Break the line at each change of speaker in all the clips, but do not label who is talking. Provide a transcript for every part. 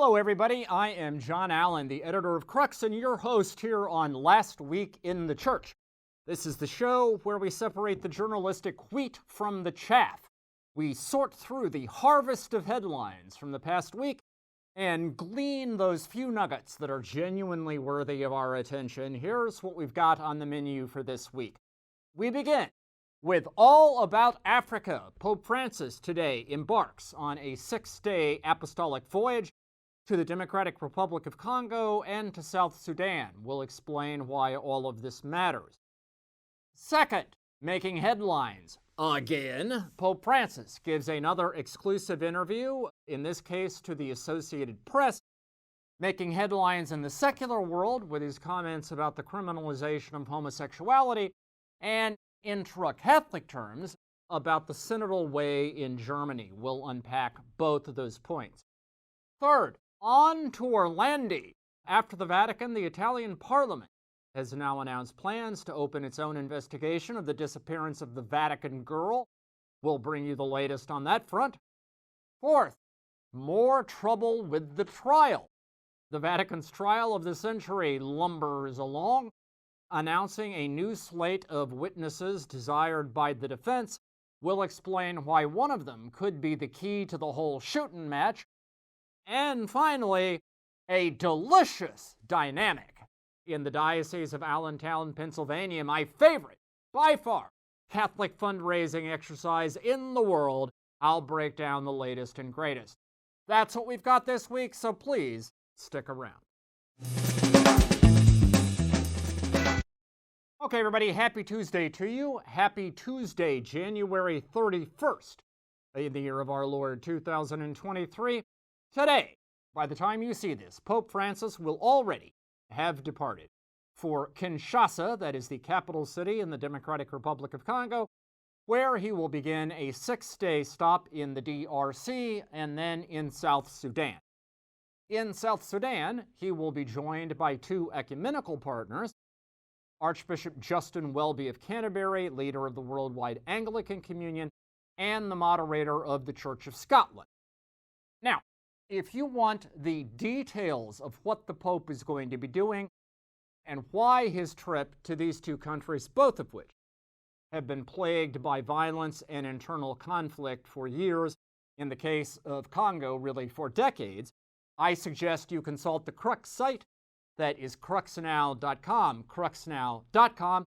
Hello, everybody. I am John Allen, the editor of Crux, and your host here on Last Week in the Church. This is the show where we separate the journalistic wheat from the chaff. We sort through the harvest of headlines from the past week and glean those few nuggets that are genuinely worthy of our attention. Here's what we've got on the menu for this week. We begin with All About Africa. Pope Francis today embarks on a 6-day apostolic voyage to the Democratic Republic of Congo and to South Sudan. We'll explain why all of this matters. Second, making headlines again, Pope Francis gives another exclusive interview, in this case to the Associated Press, making headlines in the secular world with his comments about the criminalization of homosexuality, and intra-Catholic terms about the Synodal Way in Germany. We'll unpack both of those points. Third, on to Orlandi. After the Vatican, the Italian Parliament has now announced plans to open its own investigation of the disappearance of the Vatican Girl. We'll bring you the latest on that front. Fourth, more trouble with the trial. The Vatican's trial of the century lumbers along, announcing a new slate of witnesses desired by the defense. We'll explain why one of them could be the key to the whole shooting match. And finally, a delicious dynamic in the Diocese of Allentown, Pennsylvania, my favorite, by far, Catholic fundraising exercise in the world. I'll break down the latest and greatest. That's what we've got this week, so please stick around. Okay, everybody, happy Tuesday to you. Happy Tuesday, January 31st, in the year of our Lord 2023. Today, by the time you see this, Pope Francis will already have departed for Kinshasa, that is the capital city in the Democratic Republic of Congo, where he will begin a 6-day stop in the DRC and then in South Sudan. In South Sudan, he will be joined by two ecumenical partners, Archbishop Justin Welby of Canterbury, leader of the Worldwide Anglican Communion, and the moderator of the Church of Scotland. Now, if you want the details of what the Pope is going to be doing and why his trip to these two countries, both of which have been plagued by violence and internal conflict for years, in the case of Congo, really for decades, I suggest you consult the Crux site. That is cruxnow.com, cruxnow.com,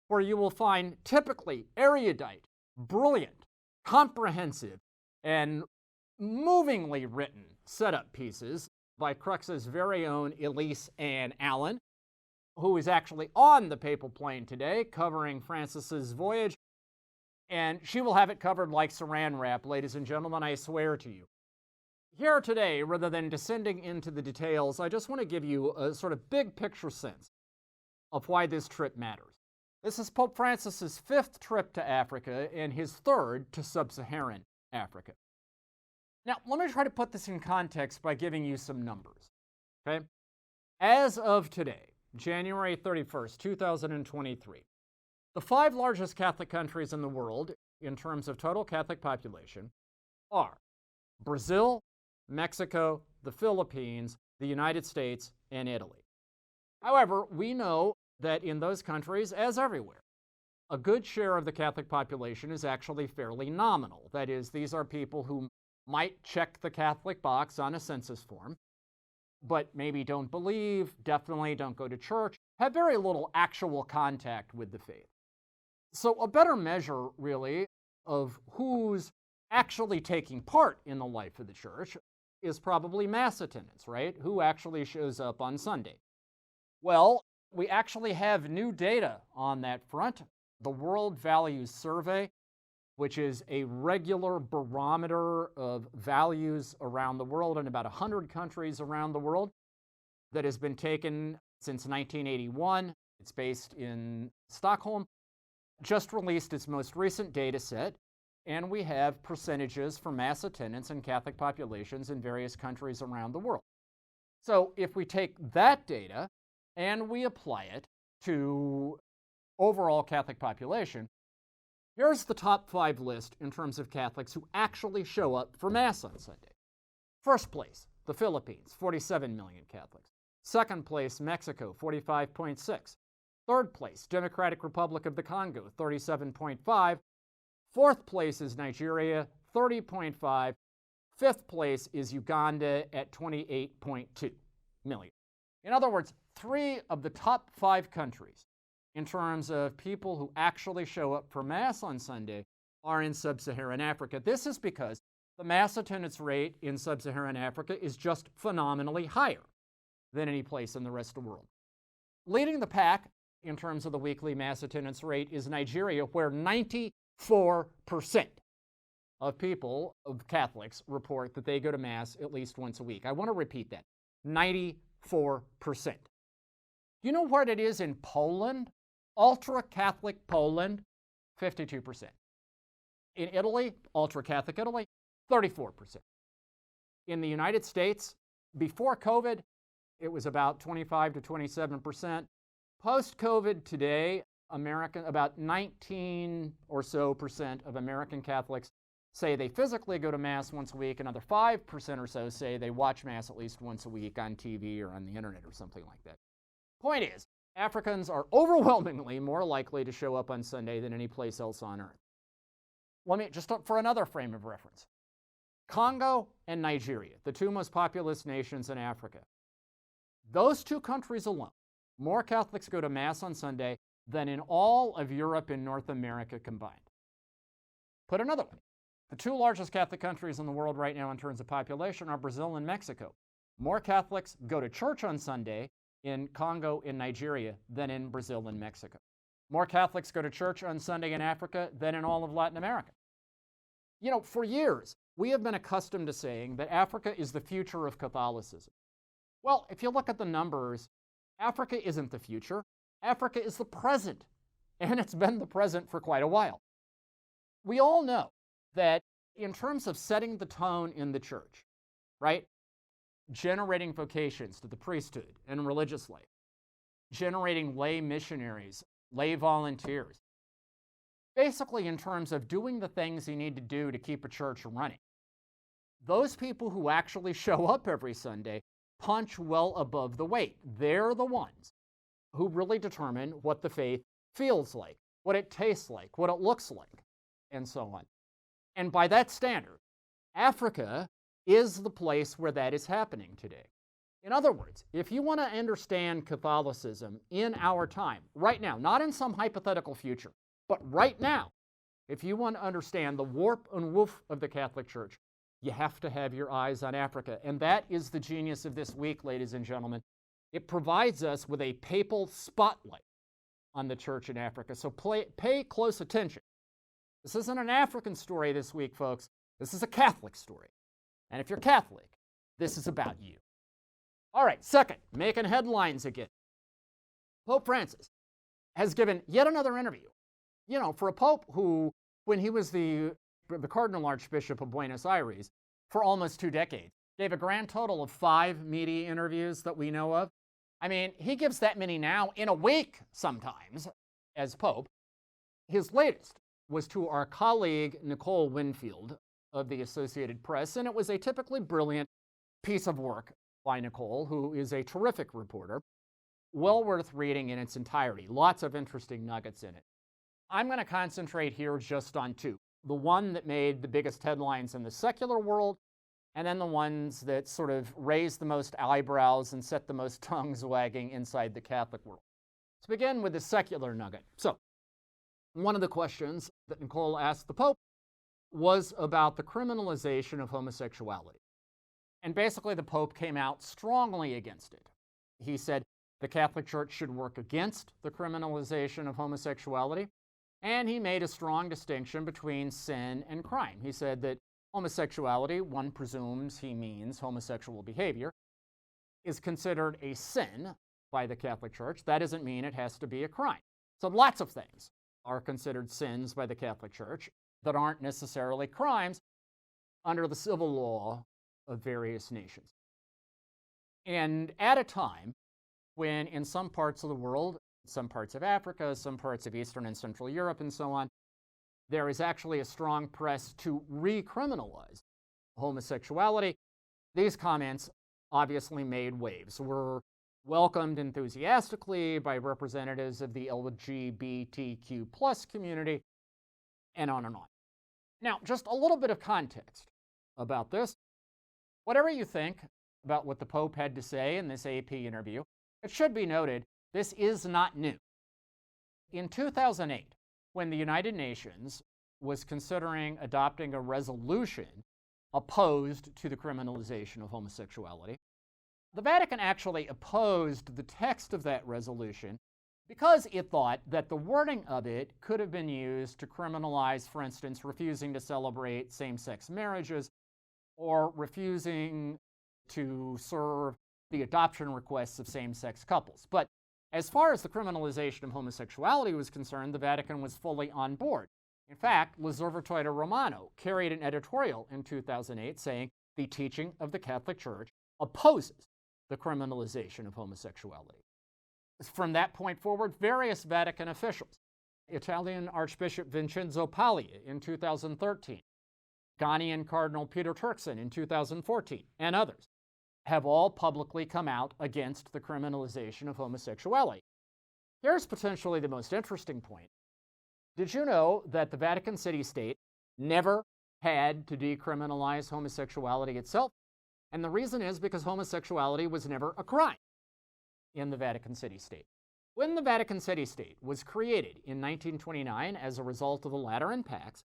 where you will find typically erudite, brilliant, comprehensive, and movingly written setup pieces by Crux's very own Elise Ann Allen, who is actually on the papal plane today covering Francis's voyage, and she will have it covered like saran wrap, ladies and gentlemen, I swear to you. Here today, rather than descending into the details, I just want to give you a sort of big picture sense of why this trip matters. This is Pope Francis's 5th trip to Africa and his 3rd to sub-Saharan Africa. Now, let me try to put this in context by giving you some numbers, okay? As of today, January 31st, 2023, the 5 largest Catholic countries in the world, in terms of total Catholic population, are Brazil, Mexico, the Philippines, the United States, and Italy. However, we know that in those countries, as everywhere, a good share of the Catholic population is actually fairly nominal. That is, these are people who might check the Catholic box on a census form, but maybe don't believe, definitely don't go to church, have very little actual contact with the faith. So a better measure, really, of who's actually taking part in the life of the church is probably mass attendance, right? Who actually shows up on Sunday? Well, we actually have new data on that front. The World Values Survey, which is a regular barometer of values around the world in about 100 countries around the world, that has been taken since 1981. It's based in Stockholm, just released its most recent data set, and we have percentages for mass attendance in Catholic populations in various countries around the world. So if we take that data and we apply it to overall Catholic population, here's the top 5 list in terms of Catholics who actually show up for Mass on Sunday. First place, the Philippines, 47 million Catholics. Second place, Mexico, 45.6. Third place, Democratic Republic of the Congo, 37.5. Fourth place is Nigeria, 30.5. Fifth place is Uganda at 28.2 million. In other words, 3 of the top 5 countries in terms of people who actually show up for Mass on Sunday are in sub-Saharan Africa. This is because the Mass attendance rate in sub-Saharan Africa is just phenomenally higher than any place in the rest of the world. Leading the pack in terms of the weekly Mass attendance rate is Nigeria, where 94% of people, of Catholics, report that they go to Mass at least once a week. I want to repeat that, 94%. You know what it is in Poland? Ultra-Catholic Poland, 52%. In Italy, ultra-Catholic Italy, 34%. In the United States, before COVID, it was about 25 to 27%. Post-COVID today, about 19 or so percent of American Catholics say they physically go to Mass once a week. Another 5% or so say they watch Mass at least once a week on TV or on the internet or something like that. Point is, Africans are overwhelmingly more likely to show up on Sunday than any place else on earth. Let me just for another frame of reference. Congo and Nigeria, the 2 most populous nations in Africa. Those 2 countries alone, more Catholics go to Mass on Sunday than in all of Europe and North America combined. Put another way, the 2 largest Catholic countries in the world right now in terms of population are Brazil and Mexico. More Catholics go to church on Sunday in Congo and Nigeria than in Brazil and Mexico. More Catholics go to church on Sunday in Africa than in all of Latin America. You know, for years, we have been accustomed to saying that Africa is the future of Catholicism. Well, if you look at the numbers, Africa isn't the future. Africa is the present, and it's been the present for quite a while. We all know that in terms of setting the tone in the church, right, generating vocations to the priesthood and religious life, generating lay missionaries, lay volunteers, basically in terms of doing the things you need to do to keep a church running, those people who actually show up every Sunday punch well above the weight. They're the ones who really determine what the faith feels like, what it tastes like, what it looks like, and so on. And by that standard, Africa is the place where that is happening today. In other words, if you want to understand Catholicism in our time, right now, not in some hypothetical future, but right now, if you want to understand the warp and woof of the Catholic Church, you have to have your eyes on Africa. And that is the genius of this week, ladies and gentlemen. It provides us with a papal spotlight on the church in Africa. So pay close attention. This isn't an African story this week, folks. This is a Catholic story. And if you're Catholic, this is about you. All right, second, making headlines again. Pope Francis has given yet another interview. You know, for a pope who, when he was the Cardinal Archbishop of Buenos Aires for almost 2 decades, gave a grand total of 5 media interviews that we know of. I mean, he gives that many now in a week sometimes as Pope. His latest was to our colleague Nicole Winfield of the Associated Press, and it was a typically brilliant piece of work by Nicole, who is a terrific reporter, well worth reading in its entirety. Lots of interesting nuggets in it. I'm going to concentrate here just on 2. The one that made the biggest headlines in the secular world, and then the ones that sort of raised the most eyebrows and set the most tongues wagging inside the Catholic world. Let's begin with the secular nugget. So, one of the questions that Nicole asked the Pope was about the criminalization of homosexuality. And basically the Pope came out strongly against it. He said the Catholic Church should work against the criminalization of homosexuality, and he made a strong distinction between sin and crime. He said that homosexuality, one presumes he means homosexual behavior, is considered a sin by the Catholic Church. That doesn't mean it has to be a crime. So lots of things are considered sins by the Catholic Church that aren't necessarily crimes under the civil law of various nations. And at a time when in some parts of the world, some parts of Africa, some parts of Eastern and Central Europe, and so on, there is actually a strong press to recriminalize homosexuality. These comments obviously made waves, were welcomed enthusiastically by representatives of the LGBTQ plus community, and on and on. Now, just a little bit of context about this. Whatever you think about what the Pope had to say in this AP interview, it should be noted this is not new. In 2008, when the United Nations was considering adopting a resolution opposed to the criminalization of homosexuality, the Vatican actually opposed the text of that resolution because it thought that the wording of it could have been used to criminalize, for instance, refusing to celebrate same-sex marriages or refusing to serve the adoption requests of same-sex couples. But as far as the criminalization of homosexuality was concerned, the Vatican was fully on board. In fact, L'Osservatore Romano carried an editorial in 2008 saying the teaching of the Catholic Church opposes the criminalization of homosexuality. From that point forward, various Vatican officials, Italian Archbishop Vincenzo Paglia in 2013, Ghanaian Cardinal Peter Turkson in 2014, and others, have all publicly come out against the criminalization of homosexuality. Here's potentially the most interesting point. Did you know that the Vatican City-State never had to decriminalize homosexuality itself? And the reason is because homosexuality was never a crime in the Vatican City-State. When the Vatican City-State was created in 1929 as a result of the Lateran Pacts,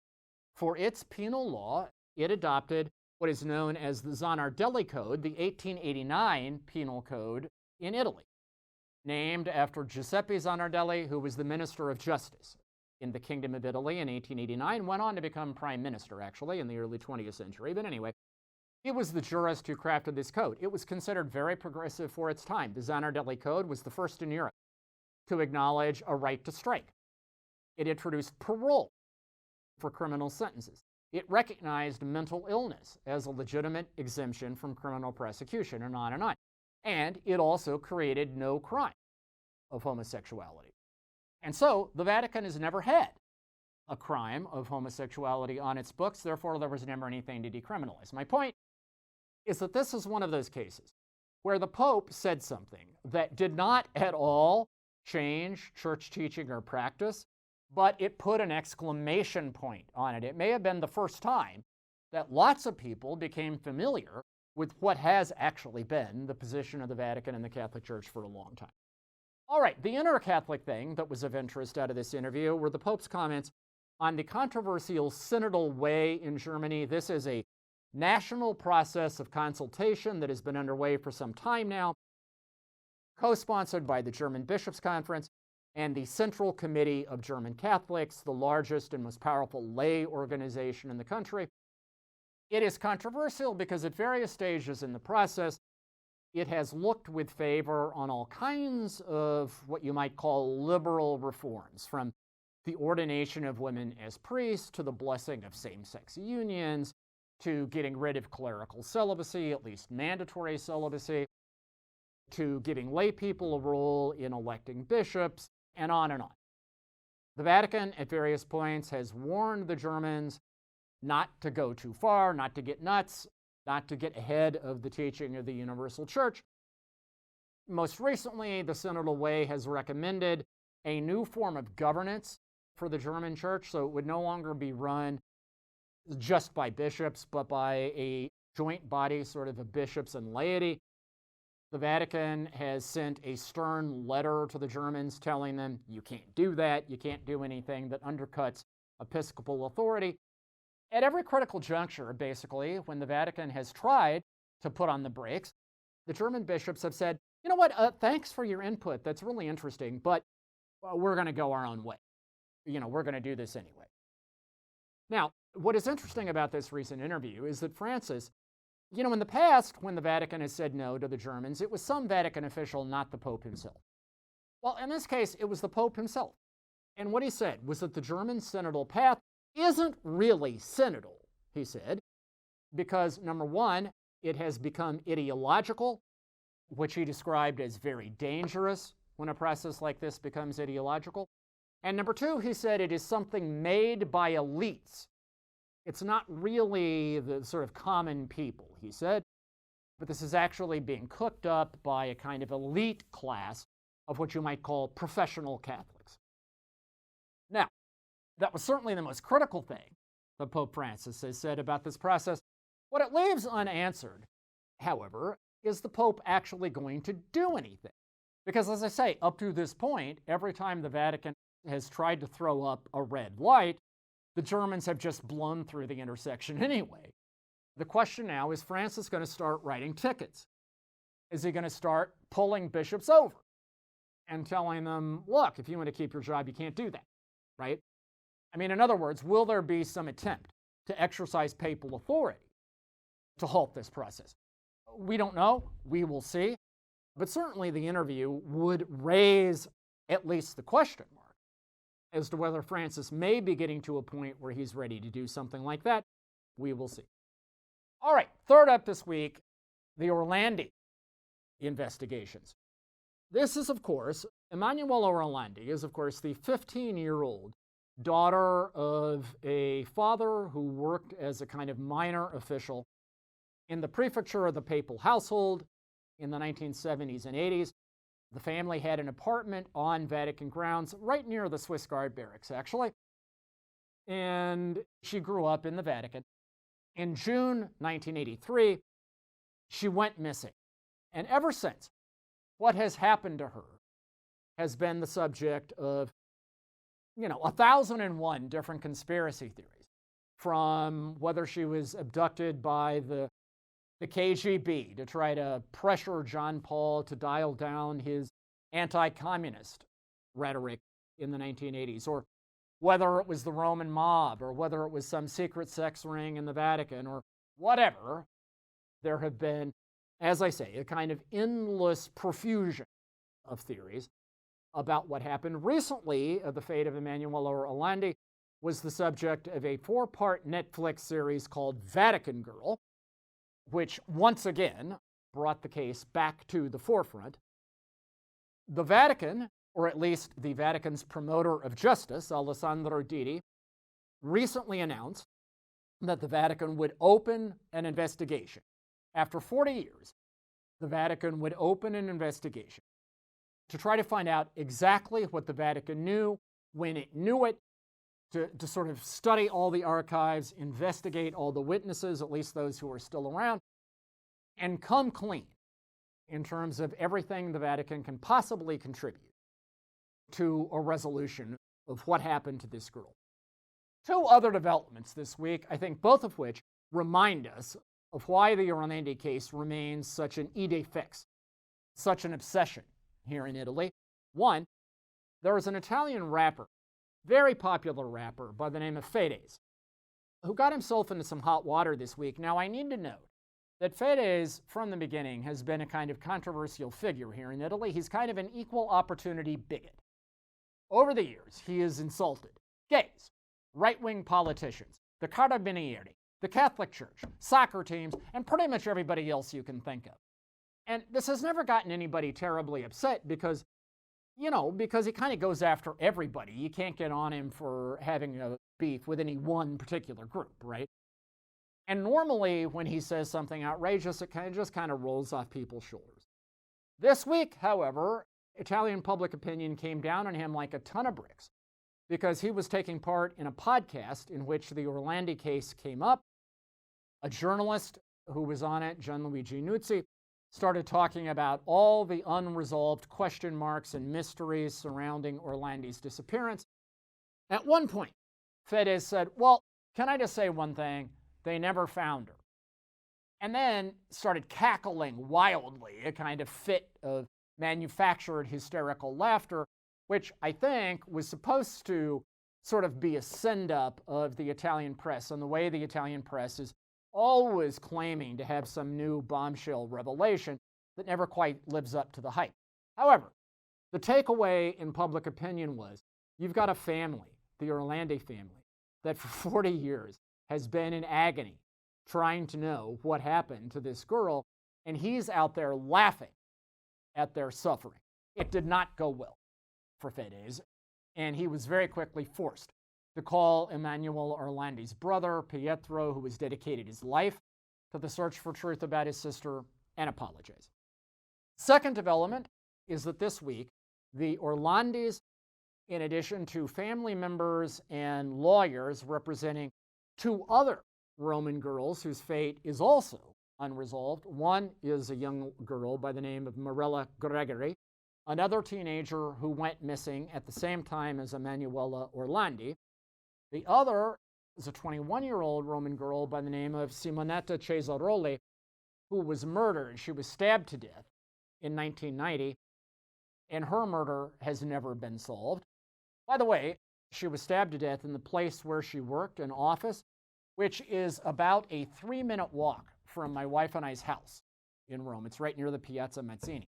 for its penal law, it adopted what is known as the Zanardelli Code, the 1889 penal code in Italy, named after Giuseppe Zanardelli, who was the Minister of Justice in the Kingdom of Italy in 1889, went on to become Prime Minister, actually, in the early 20th century. But anyway, he was the jurist who crafted this code. It was considered very progressive for its time. The Zanardelli Code was the first in Europe to acknowledge a right to strike. It introduced parole for criminal sentences. It recognized mental illness as a legitimate exemption from criminal prosecution, and on and on. And it also created no crime of homosexuality. And so the Vatican has never had a crime of homosexuality on its books, therefore there was never anything to decriminalize. My point is that this is one of those cases where the Pope said something that did not at all change church teaching or practice, but it put an exclamation point on it. It may have been the first time that lots of people became familiar with what has actually been the position of the Vatican and the Catholic Church for a long time. All right, the inner Catholic thing that was of interest out of this interview were the Pope's comments on the controversial Synodal Way in Germany. This is a national process of consultation that has been underway for some time now, co-sponsored by the German Bishops' Conference and the Central Committee of German Catholics, the largest and most powerful lay organization in the country. It is controversial because at various stages in the process, it has looked with favor on all kinds of what you might call liberal reforms, from the ordination of women as priests to the blessing of same-sex unions, to getting rid of clerical celibacy, at least mandatory celibacy, to giving lay people a role in electing bishops, and on and on. The Vatican, at various points, has warned the Germans not to go too far, not to get nuts, not to get ahead of the teaching of the Universal Church. Most recently, the Synodal Way has recommended a new form of governance for the German Church, so it would no longer be run just by bishops, but by a joint body, sort of a bishops and laity. The Vatican has sent a stern letter to the Germans telling them, you can't do that, you can't do anything that undercuts episcopal authority. At every critical juncture, basically, when the Vatican has tried to put on the brakes, the German bishops have said, you know what, thanks for your input, that's really interesting, but we're going to go our own way. We're going to do this anyway. Now, what is interesting about this recent interview is that Francis, in the past, when the Vatican has said no to the Germans, it was some Vatican official, not the Pope himself. Well, in this case, it was the Pope himself. And what he said was that the German synodal path isn't really synodal, he said, because, number one, it has become ideological, which he described as very dangerous when a process like this becomes ideological. And number two, he said it is something made by elites. It's not really the sort of common people, he said, but this is actually being cooked up by a kind of elite class of what you might call professional Catholics. Now, that was certainly the most critical thing that Pope Francis has said about this process. What it leaves unanswered, however, is the Pope actually going to do anything? Because, as I say, up to this point, every time the Vatican has tried to throw up a red light, the Germans have just blown through the intersection anyway. The question now, is Francis going to start writing tickets? Is he going to start pulling bishops over and telling them, look, if you want to keep your job, you can't do that, right? I mean, in other words, will there be some attempt to exercise papal authority to halt this process? We don't know. We will see. But certainly the interview would raise at least the question mark as to whether Francis may be getting to a point where he's ready to do something like that. We will see. All right, third up this week, the Orlandi investigations. This is, of course, Emanuela Orlandi is, of course, the 15-year-old daughter of a father who worked as a kind of minor official in the prefecture of the papal household in the 1970s and 80s. The family had an apartment on Vatican grounds right near the Swiss Guard barracks, actually. And she grew up in the Vatican. In June 1983, she went missing. And ever since, what has happened to her has been the subject of, 1,001 different conspiracy theories, from whether she was abducted by the KGB to try to pressure John Paul to dial down his anti-communist rhetoric in the 1980s, or whether it was the Roman mob, or whether it was some secret sex ring in the Vatican, or whatever. There have been, as I say, a kind of endless profusion of theories about what happened. Recently, the fate of Emanuela Orlandi was the subject of a 4-part Netflix series called Vatican Girl, which once again brought the case back to the forefront. The Vatican, or at least the Vatican's promoter of justice, Alessandro Diti, recently announced that the Vatican would open an investigation. After 40 years, the Vatican would open an investigation to try to find out exactly what the Vatican knew, when it knew it, to sort of study all the archives, investigate all the witnesses, at least those who are still around, and come clean in terms of everything the Vatican can possibly contribute to a resolution of what happened to this girl. 2 other developments this week, I think both of which remind us of why the Orlandi case remains such an idée fixe, such an obsession here in Italy. One, there was an Italian rapper, very popular rapper by the name of Fedez, who got himself into some hot water this week. Now, I need to note that Fedez, from the beginning, has been a kind of controversial figure here in Italy. He's kind of an equal opportunity bigot. Over the years, he has insulted gays, right-wing politicians, the Carabinieri, the Catholic Church, soccer teams, and pretty much everybody else you can think of. And this has never gotten anybody terribly upset because he kind of goes after everybody. You can't get on him for having a beef with any one particular group, right? And normally when he says something outrageous, it just kind of rolls off people's shoulders. This week, however, Italian public opinion came down on him like a ton of bricks because he was taking part in a podcast in which the Orlandi case came up. A journalist who was on it, Gianluigi Nuzzi, started talking about all the unresolved question marks and mysteries surrounding Orlandi's disappearance. At one point, Fedez said, well, can I just say one thing? They never found her. And then started cackling wildly, a kind of fit of manufactured hysterical laughter, which I think was supposed to sort of be a send-up of the Italian press and the way the Italian press is always claiming to have some new bombshell revelation that never quite lives up to the hype. However, the takeaway in public opinion was you've got a family, the Orlandi family, that for 40 years has been in agony trying to know what happened to this girl, and he's out there laughing at their suffering. It did not go well for Fedez, and he was very quickly forced to call Emanuela Orlandi's brother, Pietro, who has dedicated his life to the search for truth about his sister, and apologize. Second development is that this week, the Orlandis, in addition to family members and lawyers representing two other Roman girls whose fate is also unresolved. One is a young girl by the name of Mirella Gregory, another teenager who went missing at the same time as Emanuela Orlandi. The other is a 21-year-old Roman girl by the name of Simonetta Cesaroli, who was murdered. She was stabbed to death in 1990, and her murder has never been solved. By the way, she was stabbed to death in the place where she worked, an office, which is about a 3-minute walk from my wife and I's house in Rome. It's right near the Piazza Mazzini.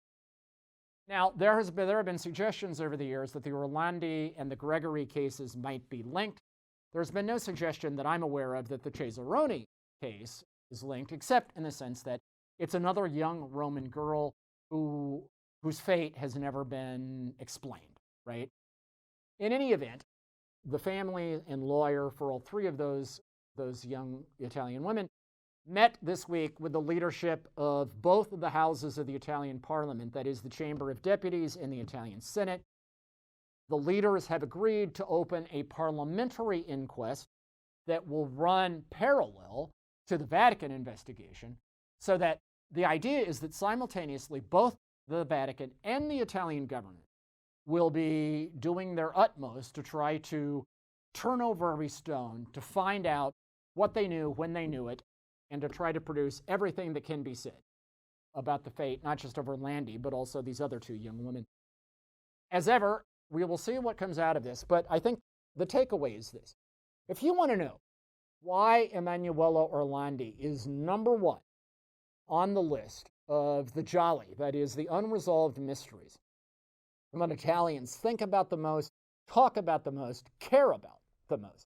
Now, there have been suggestions over the years that the Orlandi and the Gregory cases might be linked. There's been no suggestion that I'm aware of that the Cesaroni case is linked, except in the sense that it's another young Roman girl whose fate has never been explained, right? In any event, the family and lawyer for all three of those young Italian women met this week with the leadership of both of the houses of the Italian Parliament, that is the Chamber of Deputies and the Italian Senate. The leaders have agreed to open a parliamentary inquest that will run parallel to the Vatican investigation, so that the idea is that simultaneously both the Vatican and the Italian government will be doing their utmost to try to turn over every stone to find out what they knew when they knew it, and to try to produce everything that can be said about the fate, not just of Orlandi, but also these other two young women. As ever, we will see what comes out of this, but I think the takeaway is this. If you want to know why Emanuela Orlandi is number one on the list of the Jolly, that is, the unresolved mysteries, what Italians think about the most, talk about the most, care about the most,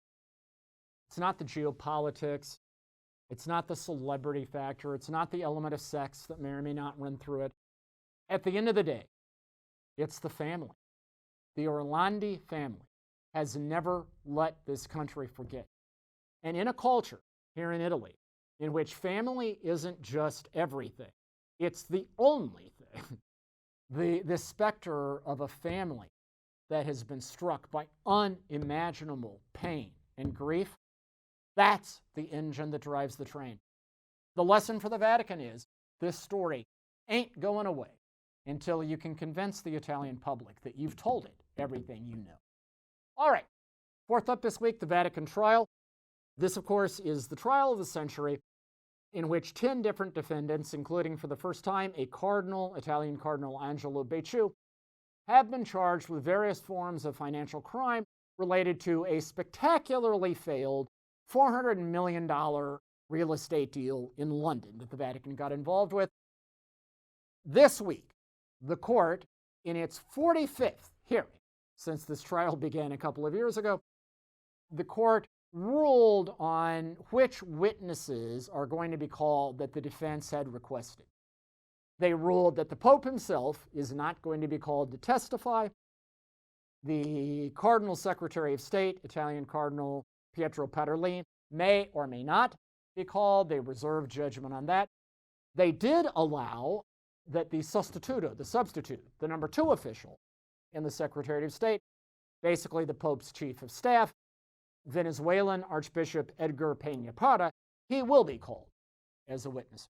it's not the geopolitics, it's not the celebrity factor, it's not the element of sex that may or may not run through it. At the end of the day, it's the family. The Orlandi family has never let this country forget. And in a culture here in Italy in which family isn't just everything, it's the only thing, the specter of a family that has been struck by unimaginable pain and grief, that's the engine that drives the train. The lesson for the Vatican is this story ain't going away until you can convince the Italian public that you've told it everything you know. All right, fourth up this week, the Vatican trial. This, of course, is the trial of the century in which 10 different defendants, including for the first time a cardinal, Italian Cardinal Angelo Becciu, have been charged with various forms of financial crime related to a spectacularly failed $400 million real estate deal in London that the Vatican got involved with. This week, the court, in its 45th hearing, since this trial began a couple of years ago, the court ruled on which witnesses are going to be called that the defense had requested. They ruled that the Pope himself is not going to be called to testify. The Cardinal Secretary of State, Italian Cardinal Pietro Parolin, may or may not be called. They reserved judgment on that. They did allow that the sostituto, the substitute, the number 2 official in the Secretary of State, basically the Pope's chief of staff, Venezuelan Archbishop Edgar Peña Parra, he will be called as a witness.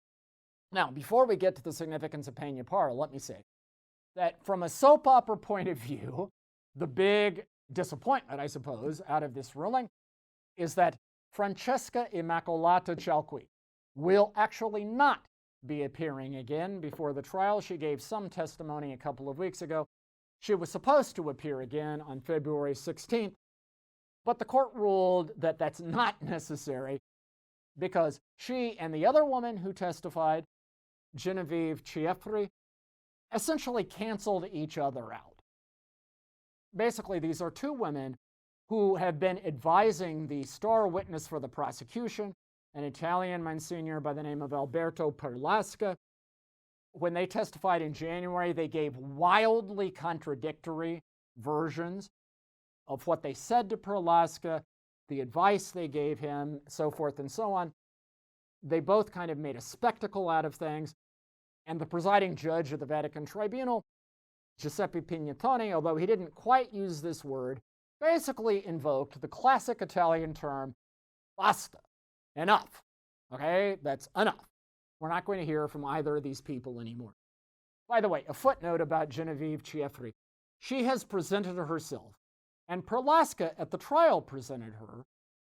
Now, before we get to the significance of Peña Parra, let me say that from a soap opera point of view, the big disappointment, I suppose, out of this ruling is that Francesca Immacolata Cialqui will actually not be appearing again before the trial. She gave some testimony a couple of weeks ago. She was supposed to appear again on February 16th, but the court ruled that that's not necessary because she and the other woman who testified, Genevieve Chieffri, essentially canceled each other out. Basically, these are two women who have been advising the star witness for the prosecution, an Italian Monsignor by the name of Alberto Perlasca. When they testified in January, they gave wildly contradictory versions of what they said to Perlasca, the advice they gave him, so forth and so on. They both kind of made a spectacle out of things. And the presiding judge of the Vatican Tribunal, Giuseppe Pignatoni, although he didn't quite use this word, basically invoked the classic Italian term, basta, enough. Okay, that's enough. We're not going to hear from either of these people anymore. By the way, a footnote about Genevieve Chieffri. She has presented herself, and Perlasca at the trial presented her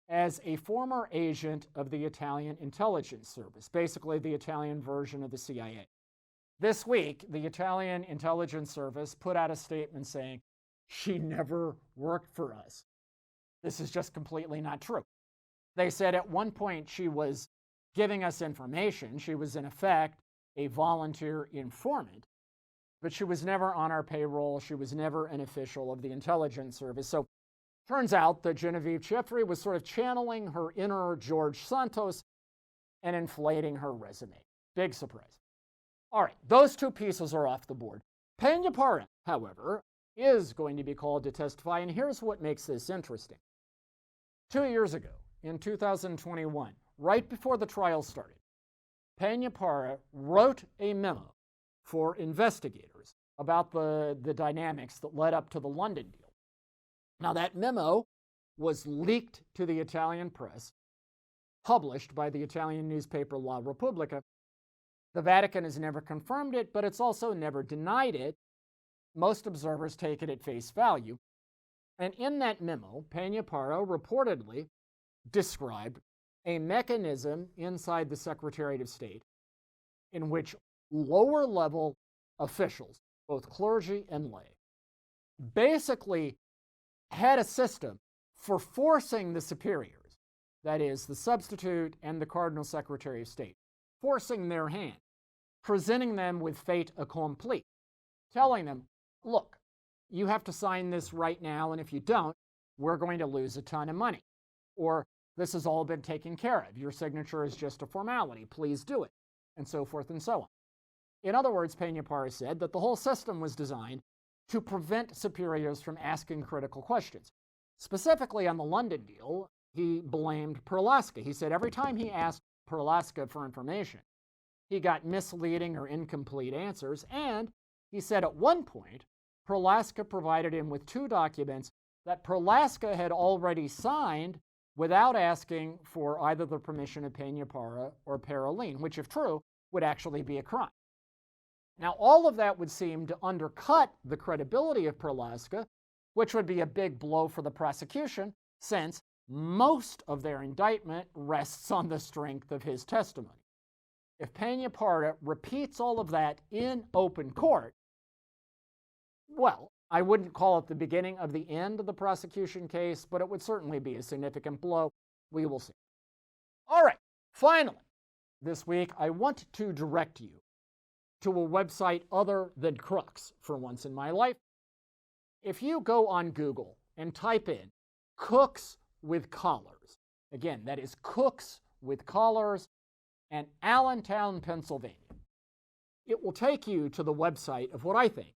as a former agent of the Italian intelligence service, basically the Italian version of the CIA. This week, the Italian intelligence service put out a statement saying, she never worked for us. This is just completely not true. They said at one point she was giving us information. She was, in effect, a volunteer informant, but she was never on our payroll. She was never an official of the intelligence service. So turns out that Genevieve Chieffri was sort of channeling her inner George Santos and inflating her resume. Big surprise. All right, those two pieces are off the board. Peña, however, is going to be called to testify, and here's what makes this interesting. 2 years ago, in 2021, right before the trial started, Peña wrote a memo for investigators about the dynamics that led up to the London deal. Now, that memo was leaked to the Italian press, published by the Italian newspaper La Repubblica. The Vatican has never confirmed it, but it's also never denied it. Most observers take it at face value. And in that memo, Peña reportedly described a mechanism inside the Secretariat of State in which lower-level officials, both clergy and lay, basically had a system for forcing the superiors, that is, the substitute and the Cardinal Secretary of State, forcing their hand, presenting them with fait accompli, telling them, look, you have to sign this right now, and if you don't, we're going to lose a ton of money. Or this has all been taken care of. Your signature is just a formality. Please do it, and so forth and so on. In other words, Peña said that the whole system was designed to prevent superiors from asking critical questions. Specifically on the London deal, he blamed Perlasca. He said every time he asked Perlasca for information, he got misleading or incomplete answers, and he said at one point, Perlasca provided him with 2 documents that Perlasca had already signed without asking for either the permission of Peña or Parolin, which, if true, would actually be a crime. Now, all of that would seem to undercut the credibility of Perlasca, which would be a big blow for the prosecution, since most of their indictment rests on the strength of his testimony. If Peña repeats all of that in open court, well, I wouldn't call it the beginning of the end of the prosecution case, but it would certainly be a significant blow. We will see. All right, finally, this week, I want to direct you to a website other than Crux for once in my life. If you go on Google and type in cooks with collars, again, that is cooks with collars, and Allentown, Pennsylvania, it will take you to the website of what I think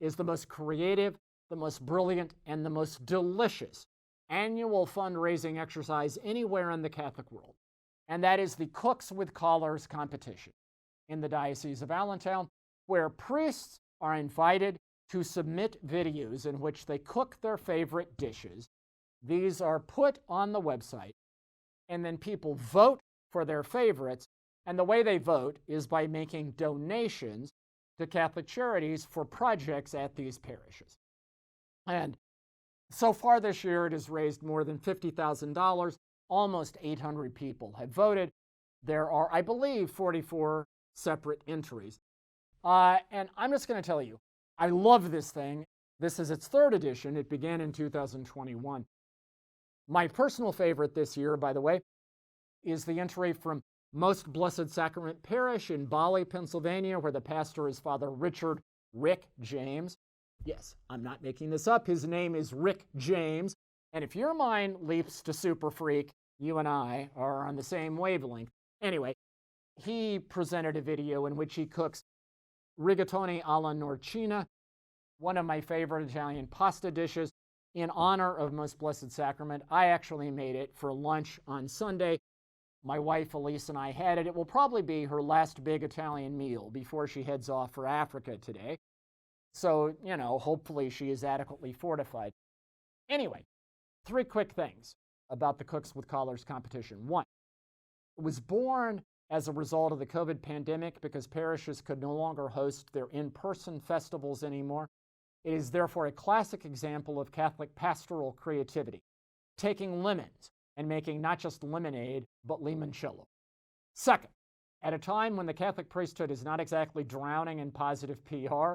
is the most creative, the most brilliant, and the most delicious annual fundraising exercise anywhere in the Catholic world. And that is the Cooks with Collars competition in the Diocese of Allentown, where priests are invited to submit videos in which they cook their favorite dishes. These are put on the website, and then people vote for their favorites. And the way they vote is by making donations to Catholic Charities for projects at these parishes. And so far this year, it has raised more than $50,000. Almost 800 people have voted. There are, I believe, 44 separate entries. And I'm just going to tell you, I love this thing. This is its 3rd edition. It began in 2021. My personal favorite this year, by the way, is the entry from Most Blessed Sacrament Parish in Bali, Pennsylvania, where the pastor is Father Rick James. Yes, I'm not making this up. His name is Rick James. And if your mind leaps to super freak, you and I are on the same wavelength. Anyway, he presented a video in which he cooks rigatoni alla norcina, one of my favorite Italian pasta dishes, in honor of Most Blessed Sacrament. I actually made it for lunch on Sunday. My wife Elise and I had it. It will probably be her last big Italian meal before she heads off for Africa today. So, hopefully she is adequately fortified. Anyway, 3 quick things about the Cooks with Collars competition. 1, it was born as a result of the COVID pandemic because parishes could no longer host their in-person festivals anymore. It is therefore a classic example of Catholic pastoral creativity, taking lemons and making not just lemonade, but limoncello. 2nd, at a time when the Catholic priesthood is not exactly drowning in positive PR,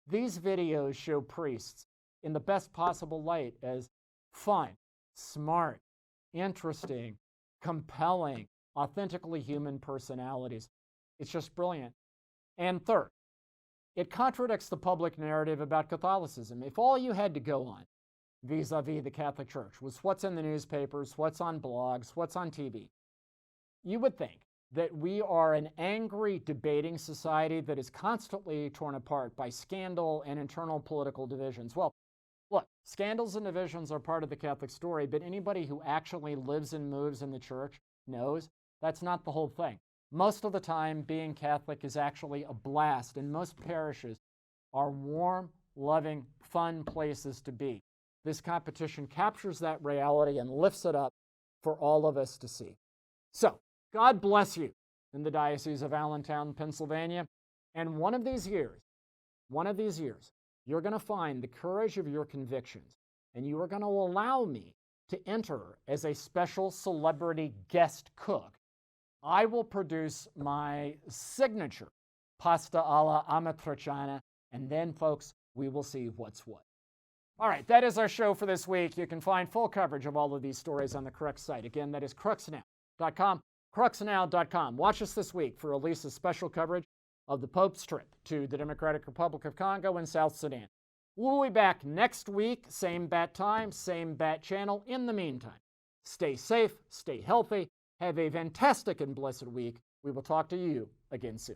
these videos show priests in the best possible light as fun, smart, interesting, compelling, authentically human personalities. It's just brilliant. And 3rd, it contradicts the public narrative about Catholicism. If all you had to go on vis-a-vis the Catholic Church was what's in the newspapers, what's on blogs, what's on TV, you would think that we are an angry, debating society that is constantly torn apart by scandal and internal political divisions. Well, look, scandals and divisions are part of the Catholic story, but anybody who actually lives and moves in the church knows that's not the whole thing. Most of the time, being Catholic is actually a blast, and most parishes are warm, loving, fun places to be. This competition captures that reality and lifts it up for all of us to see. So, God bless you in the Diocese of Allentown, Pennsylvania. And one of these years, you're going to find the courage of your convictions, and you are going to allow me to enter as a special celebrity guest cook. I will produce my signature pasta alla amatriciana, and then, folks, we will see what's what. All right, that is our show for this week. You can find full coverage of all of these stories on the Crux site. Again, that is cruxnow.com, cruxnow.com. Watch us this week for Elisa's special coverage of the Pope's trip to the Democratic Republic of Congo and South Sudan. We'll be back next week, same bat time, same bat channel. In the meantime, stay safe, stay healthy, have a fantastic and blessed week. We will talk to you again soon.